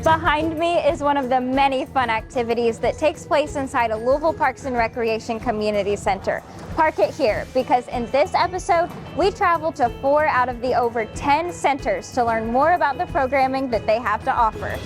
Behind me is one of the many fun activities that takes place inside a Louisville Parks and Recreation Community Center. Park it here, because in this episode, we travel to 4 out of the over 10 centers to learn more about the programming that they have to offer.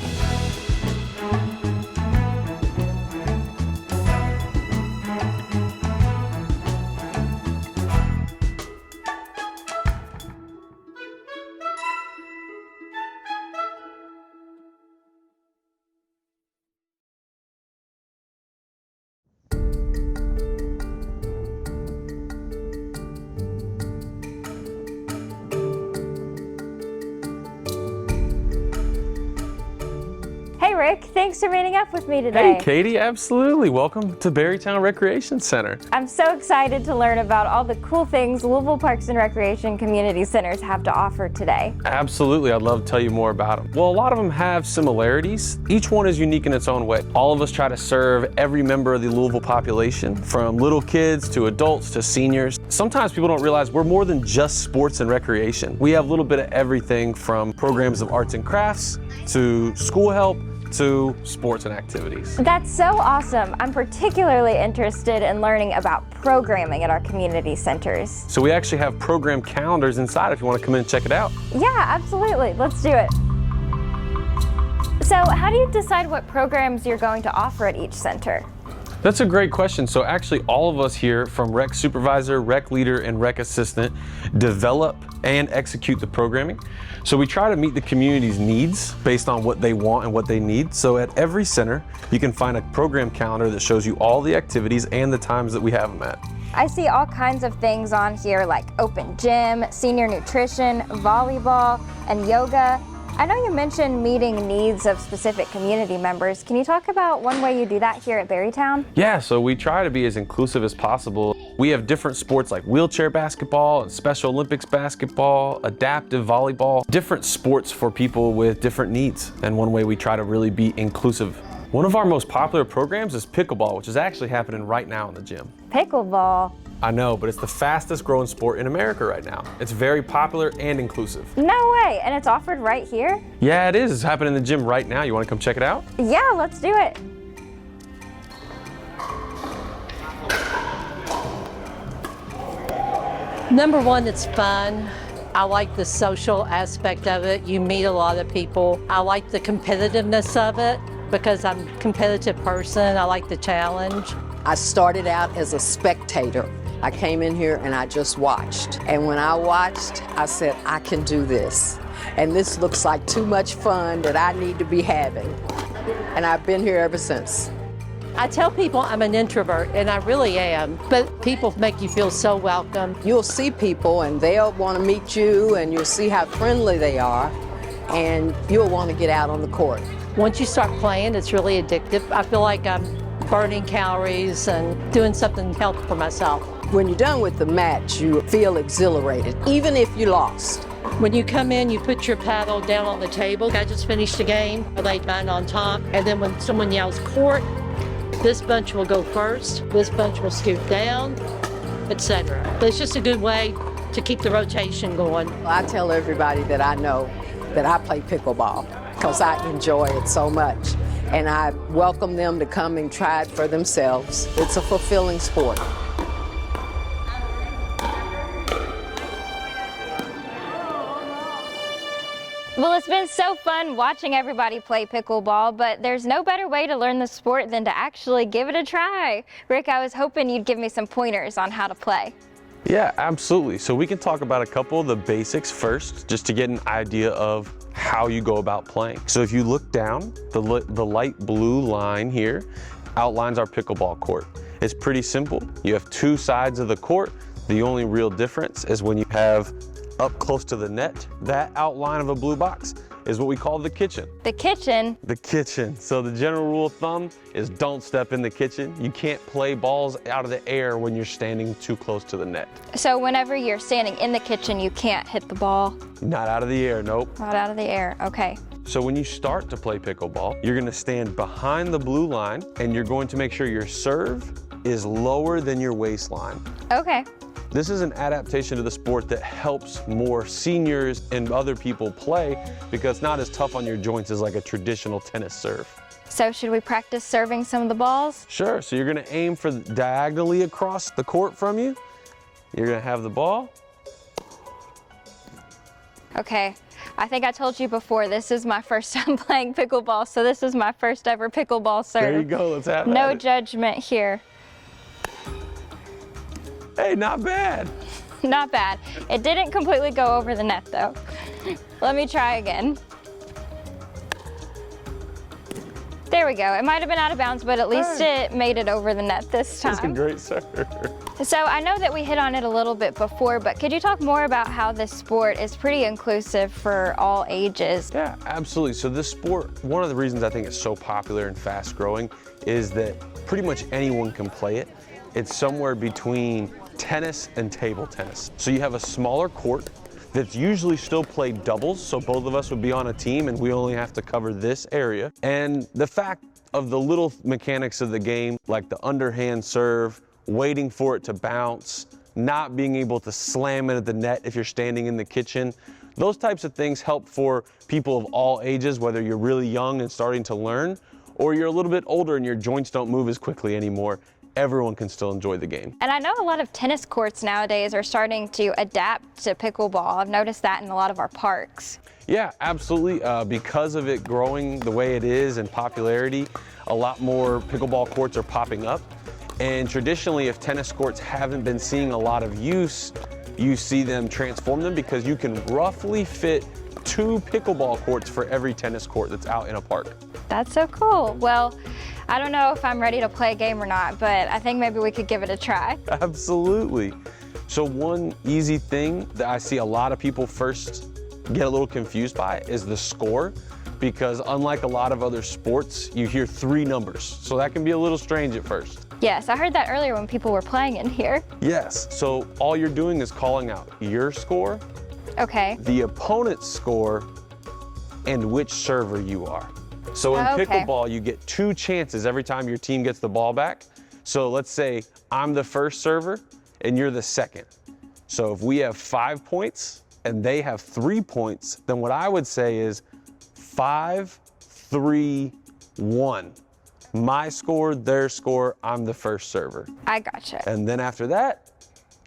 Hey Rick, thanks for meeting up with me today. Hey Katie, absolutely. Welcome to Berrytown Recreation Center. I'm so excited to learn about all the cool things Louisville Parks and Recreation Community Centers have to offer today. Absolutely, I'd love to tell you more about them. Well, a lot of them have similarities. Each one is unique in its own way. All of us try to serve every member of the Louisville population, from little kids to adults to seniors. Sometimes people don't realize we're more than just sports and recreation. We have a little bit of everything, from programs of arts and crafts to school help to sports and activities. That's so awesome. I'm particularly interested in learning about programming at our community centers. So we actually have program calendars inside if you want to come in and check it out. Yeah, absolutely. Let's do it. So how do you decide what programs you're going to offer at each center? That's a great question. So actually all of us here, from rec supervisor, rec leader, and rec assistant, develop and execute the programming. So we try to meet the community's needs based on what they want and what they need. So at every center, you can find a program calendar that shows you all the activities and the times that we have them at. I see all kinds of things on here, like open gym, senior nutrition, volleyball, and yoga. I know you mentioned meeting needs of specific community members. Can you talk about one way you do that here at Berrytown? Yeah, so we try to be as inclusive as possible. We have different sports like wheelchair basketball and Special Olympics basketball, adaptive volleyball, different sports for people with different needs. And one way we try to really be inclusive. One of our most popular programs is pickleball, which is actually happening right now in the gym. Pickleball? I know, but it's the fastest growing sport in America right now. It's very popular and inclusive. No way, and it's offered right here? Yeah, it is. It's happening in the gym right now. You want to come check it out? Yeah, let's do it. Number one, it's fun. I like the social aspect of it. You meet a lot of people. I like the competitiveness of it because I'm a competitive person. I like the challenge. I started out as a spectator. I came in here and I just watched. And when I watched, I said, I can do this. And this looks like too much fun that I need to be having. And I've been here ever since. I tell people I'm an introvert, and I really am, but people make you feel so welcome. You'll see people and they'll want to meet you, and you'll see how friendly they are, and you'll want to get out on the court. Once you start playing, it's really addictive. I feel like I'm burning calories and doing something healthy for myself. When you're done with the match, you feel exhilarated, even if you lost. When you come in, you put your paddle down on the table. I just finished the game. I laid mine on top, and then when someone yells court, this bunch will go first, this bunch will scoot down, etc. But it's just a good way to keep the rotation going. I tell everybody that I know that I play pickleball because I enjoy it so much. And I welcome them to come and try it for themselves. It's a fulfilling sport. Well, it's been so fun watching everybody play pickleball, but there's no better way to learn the sport than to actually give it a try. Rick, I was hoping you'd give me some pointers on how to play. Yeah, absolutely. So we can talk about a couple of the basics first, just to get an idea of how you go about playing. So if you look down, the light blue line here outlines our pickleball court. It's pretty simple. You have 2 sides of the court. The only real difference is when you have up close to the net, that outline of a blue box is what we call the kitchen. The kitchen? The kitchen. So the general rule of thumb is don't step in the kitchen. You can't play balls out of the air when you're standing too close to the net. So whenever you're standing in the kitchen, you can't hit the ball? Not out of the air, nope. Not out of the air, okay. So when you start to play pickleball, you're gonna stand behind the blue line and you're going to make sure your serve is lower than your waistline. Okay. This is an adaptation to the sport that helps more seniors and other people play because it's not as tough on your joints as like a traditional tennis serve. So should we practice serving some of the balls? Sure, so you're gonna aim for diagonally across the court from you. You're gonna have the ball. Okay, I think I told you before, this is my first time playing pickleball, so this is my first ever pickleball serve. There you go, let's have No at it. judgment here. Hey, not bad. Not bad. It didn't completely go over the net though. Let me try again. There we go. It might have been out of bounds, but at least it made it over the net this time. That's a great serve. So I know that we hit on it a little bit before, but could you talk more about how this sport is pretty inclusive for all ages? Yeah, absolutely. So this sport, one of the reasons I think it's so popular and fast growing is that pretty much anyone can play it. It's somewhere between tennis and table tennis. So you have a smaller court that's usually still played doubles, so both of us would be on a team and we only have to cover this area. And the fact of the little mechanics of the game, like the underhand serve, waiting for it to bounce, not being able to slam it at the net if you're standing in the kitchen, those types of things help for people of all ages, whether you're really young and starting to learn, or you're a little bit older and your joints don't move as quickly anymore. Everyone can still enjoy the game. And I know a lot of tennis courts nowadays are starting to adapt to pickleball. I've noticed that in a lot of our parks. Yeah, absolutely. Because of it growing the way it is and popularity, a lot more pickleball courts are popping up. And traditionally, if tennis courts haven't been seeing a lot of use, you see them transform them because you can roughly fit 2 pickleball courts for every tennis court that's out in a park. That's so cool. Well, I don't know if I'm ready to play a game or not, but I think maybe we could give it a try. Absolutely. So one easy thing that I see a lot of people first get a little confused by is the score, because unlike a lot of other sports, you hear 3 numbers. So that can be a little strange at first. Yes, I heard that earlier when people were playing in here. Yes, so all you're doing is calling out your score, Okay. the opponent's score, and which server you are. So in Okay. pickleball, you get 2 chances every time your team gets the ball back. So let's say I'm the first server and you're the second. So if we have 5 points and they have 3 points, then what I would say is 5, 3, 1. My score, their score, I'm the first server. I gotcha. And then after that,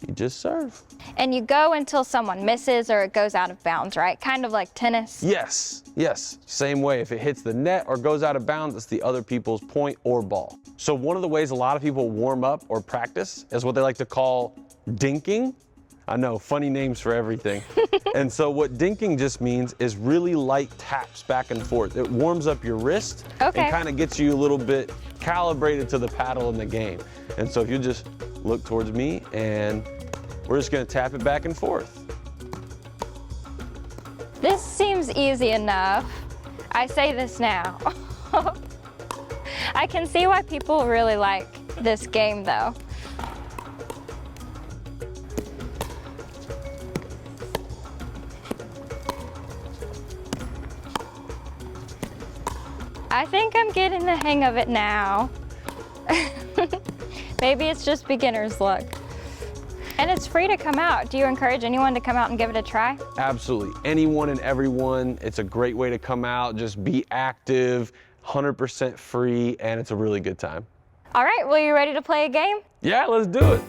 you just serve. And you go until someone misses or it goes out of bounds, right? Kind of like tennis. Yes, yes, same way. If it hits the net or goes out of bounds, it's the other people's point or ball. So one of the ways a lot of people warm up or practice is what they like to call dinking. I know, funny names for everything. And so what dinking just means is really light taps back and forth. It warms up your wrist and kind of gets you a little bit calibrated to the paddle in the game. And so if you just look towards me and we're just gonna tap it back and forth. This seems easy enough. I say this now. I can see why people really like this game though. I think I'm getting the hang of it now. Maybe it's just beginner's luck. And it's free to come out. Do you encourage anyone to come out and give it a try? Absolutely. Anyone and everyone. It's a great way to come out, just be active, 100% free, and it's a really good time. All right, well, you ready to play a game? Yeah, let's do it.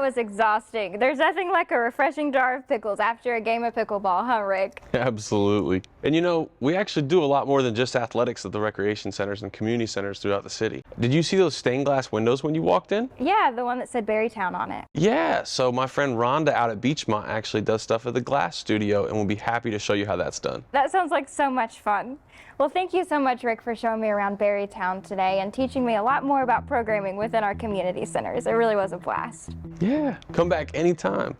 was exhausting. There's nothing like a refreshing jar of pickles after a game of pickleball, huh, Rick? Absolutely. And you know, we actually do a lot more than just athletics at the recreation centers and community centers throughout the city. Did you see those stained glass windows when you walked in? Yeah, the one that said Berrytown on it. Yeah, so my friend Rhonda out at Beachmont actually does stuff at the glass studio, and we'll be happy to show you how that's done. That sounds like so much fun. Well, thank you so much, Rick, for showing me around Berrytown today and teaching me a lot more about programming within our community centers. It really was a blast. Yeah, come back anytime.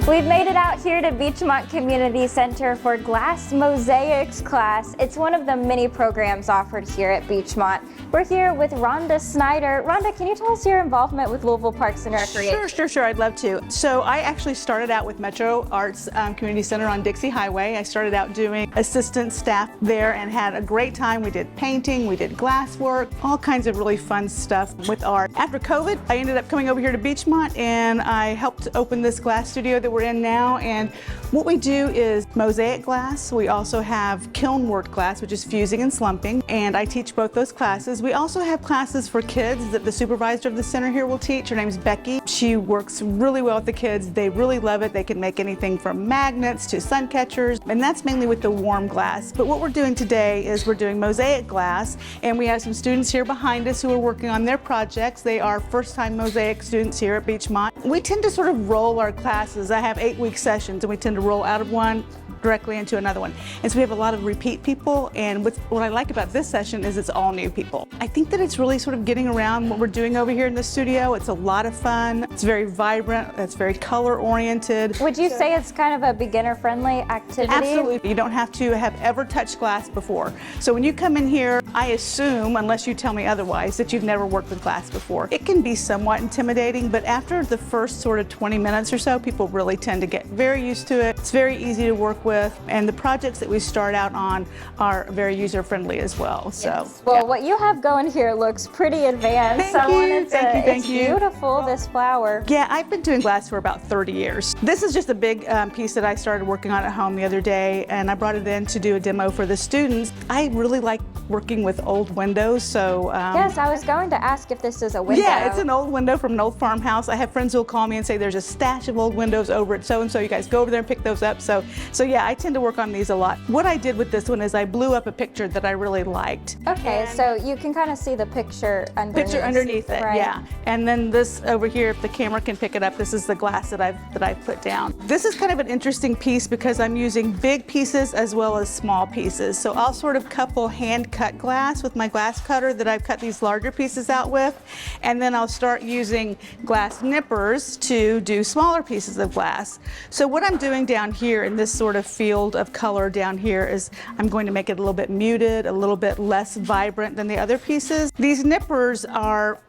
We've made it out here to Beachmont Community Center for Glass Mosaics class. It's one of the many programs offered here at Beachmont. We're here with Rhonda Snyder. Rhonda, can you tell us your involvement with Louisville Parks and Recreation? Sure, I'd love to. So I actually started out with Metro Arts Community Center on Dixie Highway. I started out doing assistant staff there and had a great time. We did painting, we did glass work, all kinds of really fun stuff with art. After COVID, I ended up coming over here to Beachmont and I helped open this glass studio that we're in now. And what we do is mosaic glass. We also have kiln work glass, which is fusing and slumping. And I teach both those classes. We also have classes for kids that the supervisor of the center here will teach. Her name's Becky. She works really well with the kids. They really love it. They can make anything from magnets to sun catchers, and that's mainly with the warm glass. But what we're doing today is we're doing mosaic glass, and we have some students here behind us who are working on their projects. They are first-time mosaic students here at Beachmont. We tend to sort of roll our classes. I have 8-week sessions, and we tend to roll out of one directly into another one. And so we have a lot of repeat people, and what I like about this session is it's all new people. I think that it's really sort of getting around what we're doing over here in the studio. It's a lot of fun. It's very vibrant. It's very color oriented. Would you say it's kind of a beginner-friendly activity? Absolutely. You don't have to have ever touched glass before. So when you come in here, I assume, unless you tell me otherwise, that you've never worked with glass before. It can be somewhat intimidating, but after the first sort of 20 minutes or so, people really tend to get very used to it. It's very easy to work with, and the projects that we start out on are very user-friendly as well. So, yes. Well, what you have going here looks pretty advanced. Thank you. It's beautiful, this flower. Yeah, I've been doing glass for about 30 years. This is just a big piece that I started working on at home the other day, and I brought it in to do a demo for the students. I really like working with old windows, so... yes, I was going to ask if this is a window. Yeah, it's an old window from an old farmhouse. I have friends who will call me and say there's a stash of old windows over at so-and-so. You guys go over there and pick those up. So yeah, I tend to work on these a lot. What I did with this one is I blew up a picture that I really liked. Okay, so you can kind of see the picture underneath. It, right? Yeah. And then this over here, if the camera can pick it up, this is the glass that I've put down. This is kind of an interesting piece because I'm using big pieces as well as small pieces. So I'll sort of couple hand-cut glass with my glass cutter that I've cut these larger pieces out with, and then I'll start using glass nippers to do smaller pieces of glass. So what I'm doing down here in this sort of field of color down here is I'm going to make it a little bit muted, a little bit less vibrant than the other pieces. These nippers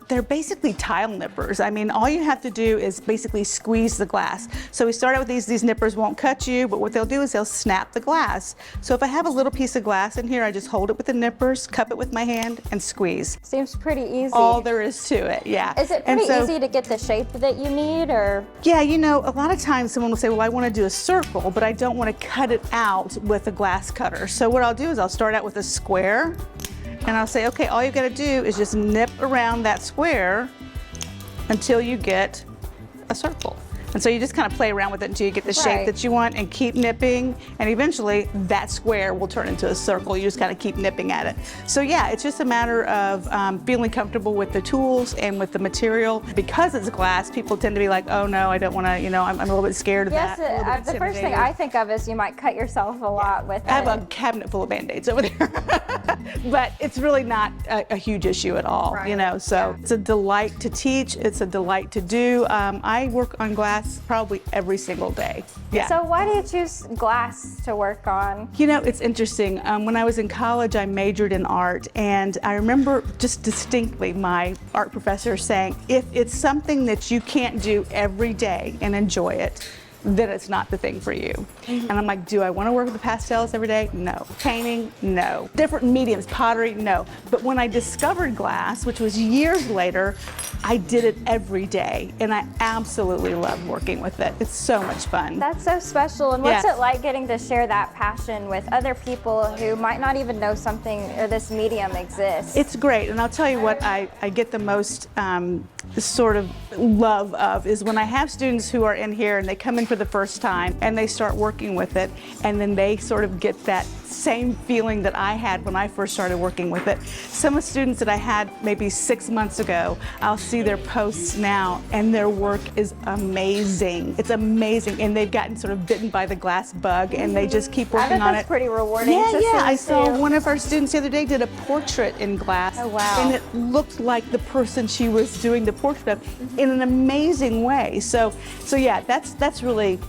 they're basically tile nippers. I mean, all you have to do is basically squeeze the glass. So we start out with these nippers won't cut you, but what they'll do is they'll snap the glass. So if I have a little piece of glass in here, I just hold it with the nippers, cup it with my hand, and squeeze. Seems pretty easy. All there is to it, yeah. Is it pretty easy to get the shape that you need, or? Yeah, you know, a lot of times someone will say, well, I want to do a circle, but I don't want to cut it out with a glass cutter. So what I'll do is I'll start out with a square, and I'll say, okay, all you've got to do is just nip around that square until you get a circle. And so you just kind of play around with it until you get the shape that you want, and keep nipping, and eventually that square will turn into a circle. You just kind of keep nipping at it. So yeah, it's just a matter of feeling comfortable with the tools and with the material. Because it's glass, people tend to be like, oh no, I don't want to, you know, I'm a little bit scared of that. Yes, the first thing I think of is you might cut yourself a lot with it. I have a cabinet full of Band-Aids over there. But it's really not a huge issue at all, you know, so it's a delight to teach. It's a delight to do. I work on glass glass probably every single day. Yeah. So why do you choose glass to work on? You know, it's interesting. When I was in college, I majored in art, and I remember just distinctly my art professor saying, if it's something that you can't do every day and enjoy it, then it's not the thing for you. And I'm like, do I want to work with the pastels every day? No. Painting? No. Different mediums, pottery? No. But when I discovered glass, which was years later, I did it every day, and I absolutely love working with it. It's so much fun. That's so special. And what's Yeah. it like getting to share that passion with other people who might not even know something or this medium exists? It's great, and I'll tell you what I get the most sort of love of is when I have students who are in here and they come in for the first time and they start working with it, and then they sort of get that same feeling that I had when I first started working with it. Some of the students that I had maybe 6 months ago, I'll see their posts now and their work is amazing. It's amazing, and they've gotten sort of bitten by the glass bug and they just keep I working bet on that's it. pretty rewarding Yeah, to see I saw too. one of our students the other day did a portrait in glass. Oh, wow. And it looked like the person she was doing the portrait of in an amazing way. So yeah, that's really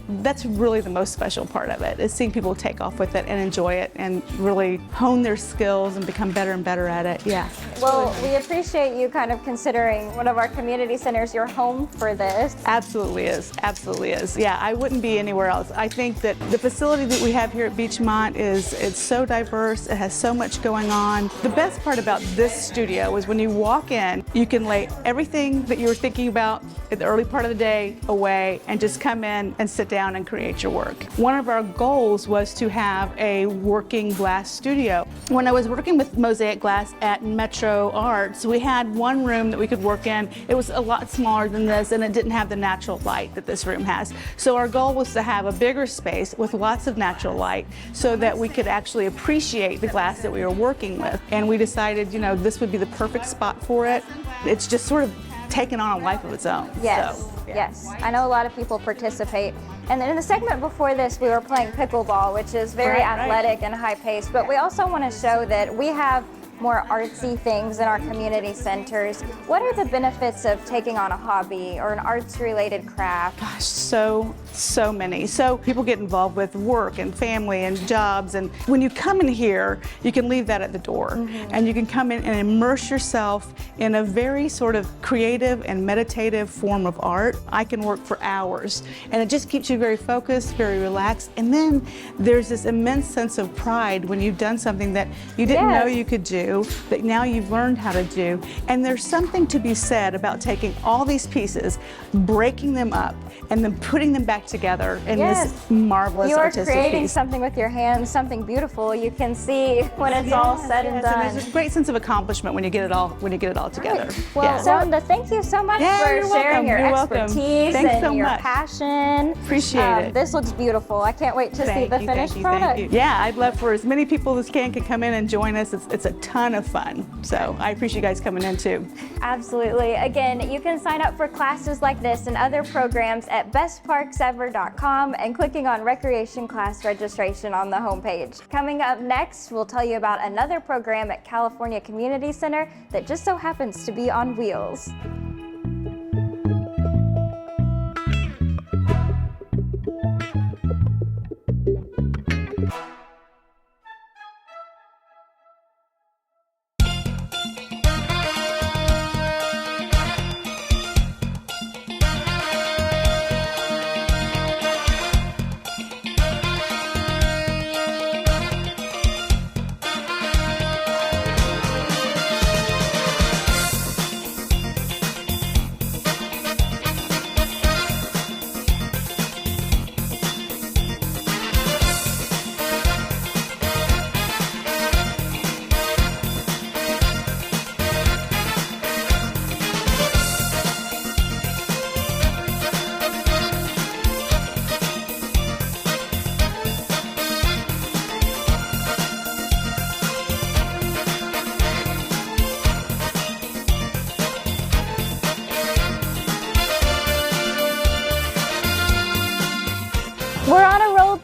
the most special part of it, is seeing people take off with it and enjoy it and really hone their skills and become better and better at it. Yeah. Well, we appreciate you kind of considering one of our community centers your home for this. Absolutely is. Absolutely is. Yeah, I wouldn't be anywhere else. I think that the facility that we have here at Beachmont it's so diverse. It has so much going on. The best part about this studio is when you walk in, you can lay everything that you were thinking about at the early part of the day away and just come in and sit down and create your work. One of our goals was to have a working glass studio. When I was working with mosaic glass at Metro Arts, we had one room that we could work in. It was a lot smaller than this, and it didn't have the natural light that this room has. So our goal was to have a bigger space with lots of natural light so that we could actually appreciate the glass that we were working with. And we decided, this would be the perfect spot for it. It's just sort of taken on a life of its own. Yes, So, yeah. yes. I know a lot of people participate. And then in the segment before this, we were playing pickleball, which is very Right. athletic and high-paced. But we also want to show that we have more artsy things in our community centers. What are the benefits of taking on a hobby or an arts-related craft? Gosh, so many. So people get involved with work and family and jobs, and when you come in here, you can leave that at the door, and you can come in and immerse yourself in a very sort of creative and meditative form of art. I can work for hours, and it just keeps you very focused, very relaxed, and then there's this immense sense of pride when you've done something that you didn't know Yes. you could do, that now you've learned how to do. And there's something to be said about taking all these pieces, breaking them up, and then putting them back together in Yes. this marvelous You are artistic creating piece. something with your hands, something beautiful. You can see when it's all said and Yes, done. there's a great sense of accomplishment when you get it all together. Well, Yeah. Rhonda, thank you so much Yeah, for you're sharing welcome. your You're welcome. expertise Thanks and so your much. passion. Appreciate it. This looks beautiful. I can't wait to see the finished product. Thank you. Yeah, I'd love for as many people as can come in and join us. It's a ton of fun. So I appreciate you guys coming in too. Absolutely. Again, you can sign up for classes like this and other programs at bestparksever.com and clicking on recreation class registration on the homepage. Coming up next, we'll tell you about another program at California Community Center that just so happens to be on wheels.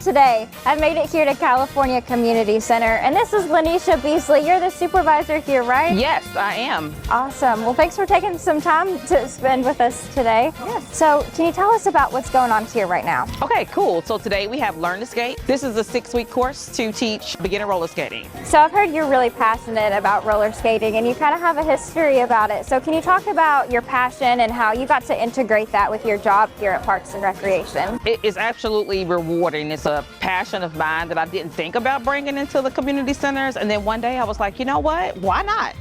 today. I've made it here to California Community Center, and this is Lanisha Beasley. You're the supervisor here, right? Yes, I am. Awesome. Well, thanks for taking some time to spend with us today. Yes. So, can you tell us about what's going on here right now? Okay, cool. So today we have Learn to Skate. This is a 6-week course to teach beginner roller skating. So, I've heard you're really passionate about roller skating, and you kind of have a history about it. So, can you talk about your passion and how you got to integrate that with your job here at Parks and Recreation? It is absolutely rewarding. It's a passion of mine that I didn't think about bringing into the community centers. And then one day I was like, you know what? Why not?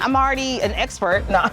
I'm already an expert. No.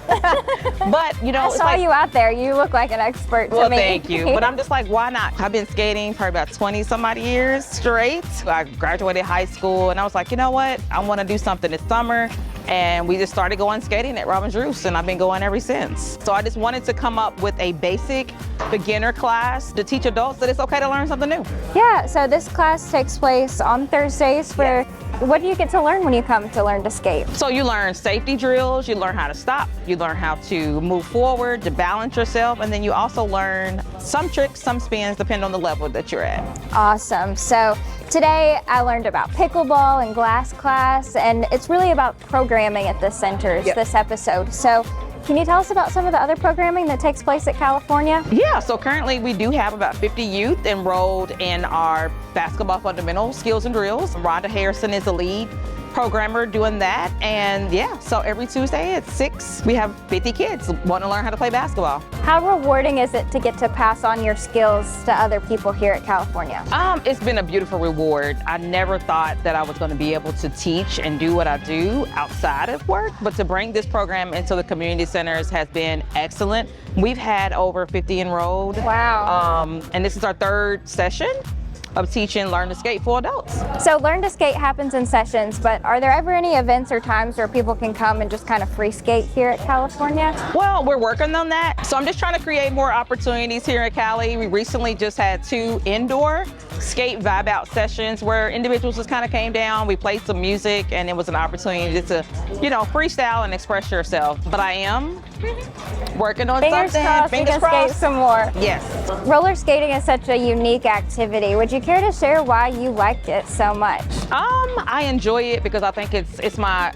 But, you know, I saw you out there. You look like an expert to well, me. thank you. But I'm just like, why not? I've been skating for about 20 some odd years straight. I graduated high school and I was like, you know what? I want to do something this summer. And we just started going skating at Robin's Roost, and I've been going ever since. So I just wanted to come up with a basic beginner class to teach adults that it's okay to learn something new. Yeah, so this class takes place on Thursdays where what do you get to learn when you come to learn to skate? So you learn safety drills, you learn how to stop, you learn how to move forward, to balance yourself, and then you also learn some tricks, some spins, depending on the level that you're at. Awesome. So today I learned about pickleball and glass class, and it's really about programming at the centers this episode. So can you tell us about some of the other programming that takes place at California? Yeah, so currently we do have about 50 youth enrolled in our basketball fundamental skills and drills. Rhonda Harrison is the lead programmer doing that. And yeah, so every Tuesday at 6, we have 50 kids want to learn how to play basketball. How rewarding is it to get to pass on your skills to other people here at California? It's been a beautiful reward. I never thought that I was going to be able to teach and do what I do outside of work, but to bring this program into the community centers has been excellent. We've had over 50 enrolled. Wow. And this is our 3rd session of teaching Learn to Skate for adults. So Learn to Skate happens in sessions, but are there ever any events or times where people can come and just kind of free skate here at California? Well, we're working on that. So I'm just trying to create more opportunities here at Cali. We recently just had 2 indoor skate vibe out sessions where individuals just kind of came down, we played some music, and it was an opportunity to, you know, freestyle and express yourself. But I am working on Fingers something. crossed we can skate some more. Yes. Roller skating is such a unique activity. Would you care to share why you like it so much? I enjoy it because I think it's my,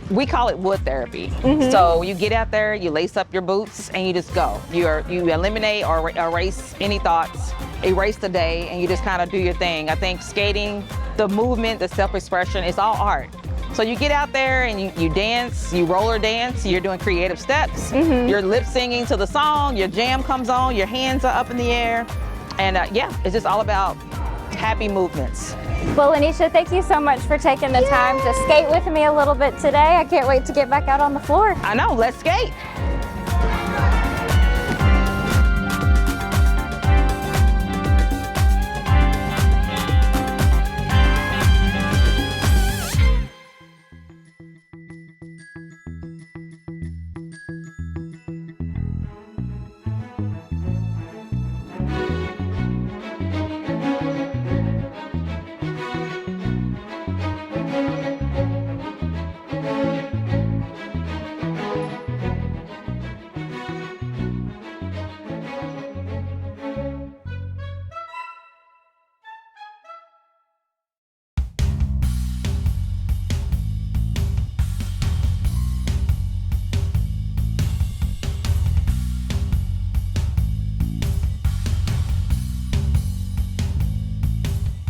we call it wood therapy. So you get out there, you lace up your boots, and you just go. You eliminate or erase any thoughts, erase the day, and you just kind of do your thing. I think skating, the movement, the self-expression, it's all art. So you get out there and you dance, you roller dance, you're doing creative steps, you're lip singing to the song, your jam comes on, your hands are up in the air. And yeah, it's just all about happy movements. Well, Lanisha, thank you so much for taking the time to skate with me a little bit today. I can't wait to get back out on the floor. I know, let's skate.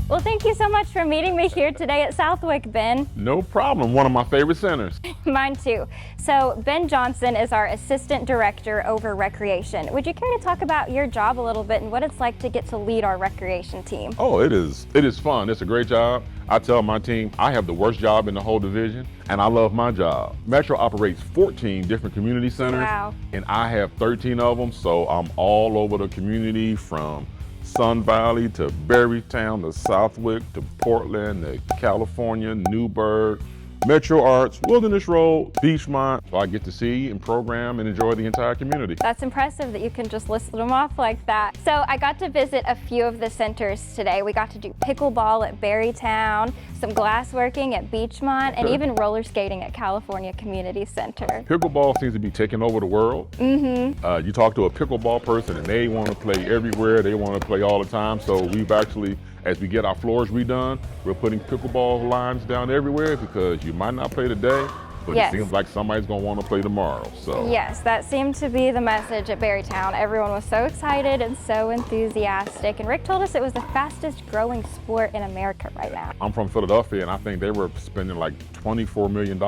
Well, thank you so much for meeting me here today at Southwick, Ben. No problem. One of my favorite centers. Mine too. So Ben Johnson is our Assistant Director over Recreation. Would you care to talk about your job a little bit and what it's like to get to lead our recreation team? Oh, it is fun. It's a great job. I tell my team I have the worst job in the whole division, and I love my job. Metro operates 14 different community centers, and I have 13 of them, so I'm all over the community from Sun Valley to Berrytown to Southwick to Portland to California, Newburgh, Metro Arts, Wilderness Road, Beachmont. So I get to see and program and enjoy the entire community. That's impressive that you can just list them off like that. So I got to visit a few of the centers today. We got to do pickleball at Berrytown, some glassworking at Beachmont, and even roller skating at California Community Center. Pickleball seems to be taking over the world. You talk to a pickleball person and they want to play everywhere. They want to play all the time. So we've actually as we get our floors redone, we're putting pickleball lines down everywhere because you might not play today, but Yes. it seems like somebody's gonna want to play tomorrow. So Yes, that seemed to be the message at Berrytown. Everyone was so excited and so enthusiastic. And Rick told us it was the fastest growing sport in America right now. I'm from Philadelphia, and I think they were spending like $24 million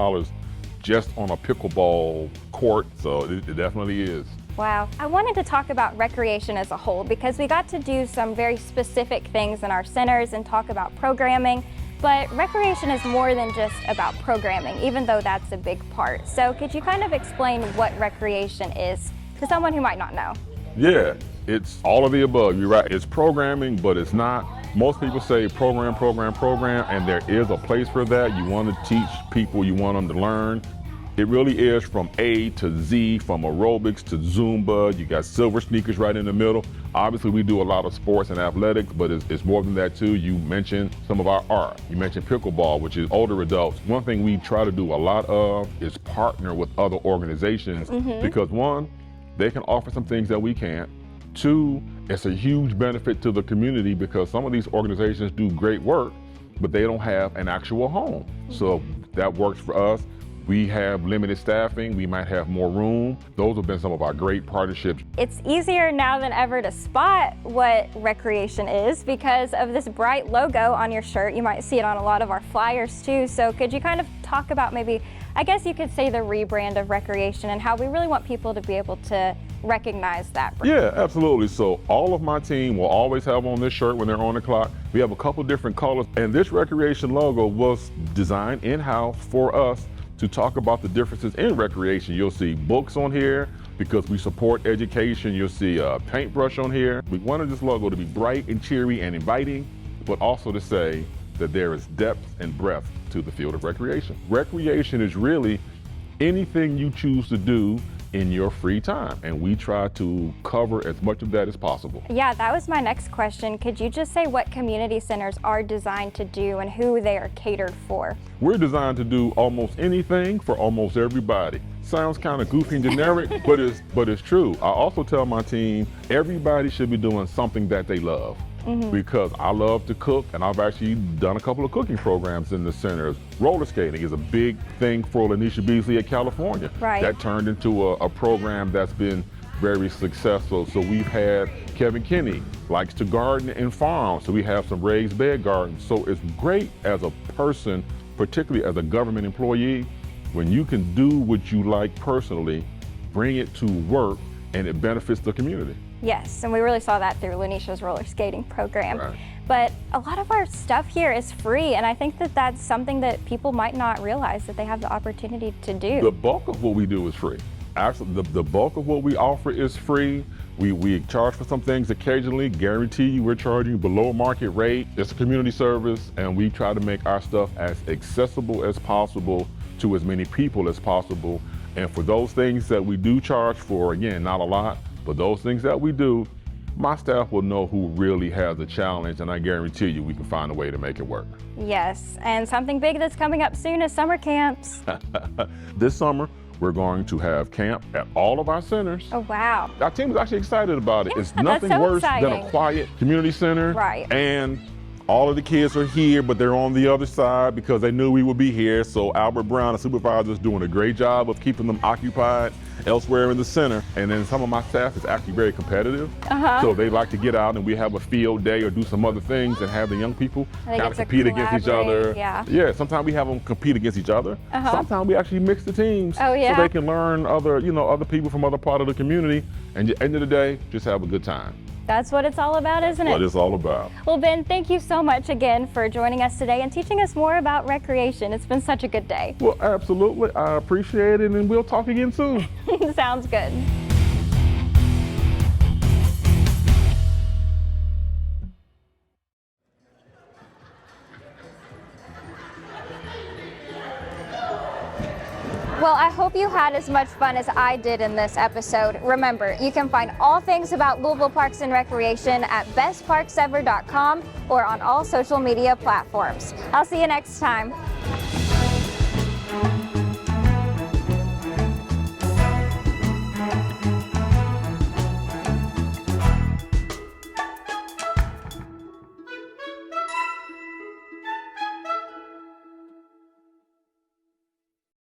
just on a pickleball court, so it definitely is. Wow. I wanted to talk about recreation as a whole because we got to do some very specific things in our centers and talk about programming. But recreation is more than just about programming, even though that's a big part. So could you kind of explain what recreation is to someone who might not know? Yeah, it's all of the above. You're right. It's programming, but it's not. Most people say program, and there is a place for that. You want to teach people, you want them to learn. It really is from A to Z, from aerobics to Zumba. You got silver sneakers right in the middle. Obviously, we do a lot of sports and athletics, but it's more than that too. You mentioned some of our art. You mentioned pickleball, which is older adults. One thing we try to do a lot of is partner with other organizations because one, they can offer some things that we can't. Two, it's a huge benefit to the community because some of these organizations do great work, but they don't have an actual home. So that works for us. We have limited staffing, we might have more room. Those have been some of our great partnerships. It's easier now than ever to spot what recreation is because of this bright logo on your shirt. You might see it on a lot of our flyers too. So could you kind of talk about maybe, I guess you could say the rebrand of recreation and how we really want people to be able to recognize that brand? Yeah, absolutely. So all of my team will always have on this shirt when they're on the clock. We have a couple different colors, and this recreation logo was designed in-house for us to talk about the differences in recreation. You'll see books on here because we support education. You'll see a paintbrush on here. We wanted this logo to be bright and cheery and inviting, but also to say that there is depth and breadth to the field of recreation. Recreation is really anything you choose to do in your free time, and we try to cover as much of that as possible. Yeah, that was my next question. Could you just say what community centers are designed to do and who they are catered for? We're designed to do almost anything for almost everybody. Sounds kind of goofy and generic, but it's true. I also tell my team, everybody should be doing something that they love. Because I love to cook, and I've actually done a couple of cooking programs in the centers. Roller skating is a big thing for Lanisha Beasley at California. Right. That turned into a program that's been very successful. So we've had Kevin Kinney likes to garden and farm, so we have some raised bed gardens. So it's great as a person, particularly as a government employee, when you can do what you like personally, bring it to work, and it benefits the community. Yes, and we really saw that through Lanisha's roller skating program. Right. But a lot of our stuff here is free, and I think that that's something that people might not realize that they have the opportunity to do. The bulk of what we do is free. Actually, the bulk of what we offer is free. We charge for some things occasionally, guarantee you we're charging below market rate. It's a community service, and we try to make our stuff as accessible as possible to as many people as possible. And for those things that we do charge for, again, not a lot, but those things that we do, my staff will know who really has a challenge, and I guarantee you we can find a way to make it work. Yes, and something big that's coming up soon is summer camps. This summer, we're going to have camp at all of our centers. Oh, wow. Our team is actually excited about it. Yeah, it's that's nothing so worse than exciting. a quiet community center. Right. And all of the kids are here, but they're on the other side because they knew we would be here. So Albert Brown, the supervisor, is doing a great job of keeping them occupied elsewhere in the center. And then some of my staff is actually very competitive. So they like to get out and we have a field day or do some other things and have the young people And they kind get of to compete against each other. collaborate, Yeah, sometimes we have them compete against each other. Sometimes we actually mix the teams Oh, yeah? so they can learn other people from other part of the community. And at the end of the day, just have a good time. That's what it's all about, isn't What it? it's all about. Well, Ben, thank you so much again for joining us today and teaching us more about recreation. It's been such a good day. Well, absolutely. I appreciate it, and we'll talk again soon. Sounds good. Well, I hope you had as much fun as I did in this episode. Remember, you can find all things about Louisville Parks and Recreation at bestparksever.com or on all social media platforms. I'll see you next time.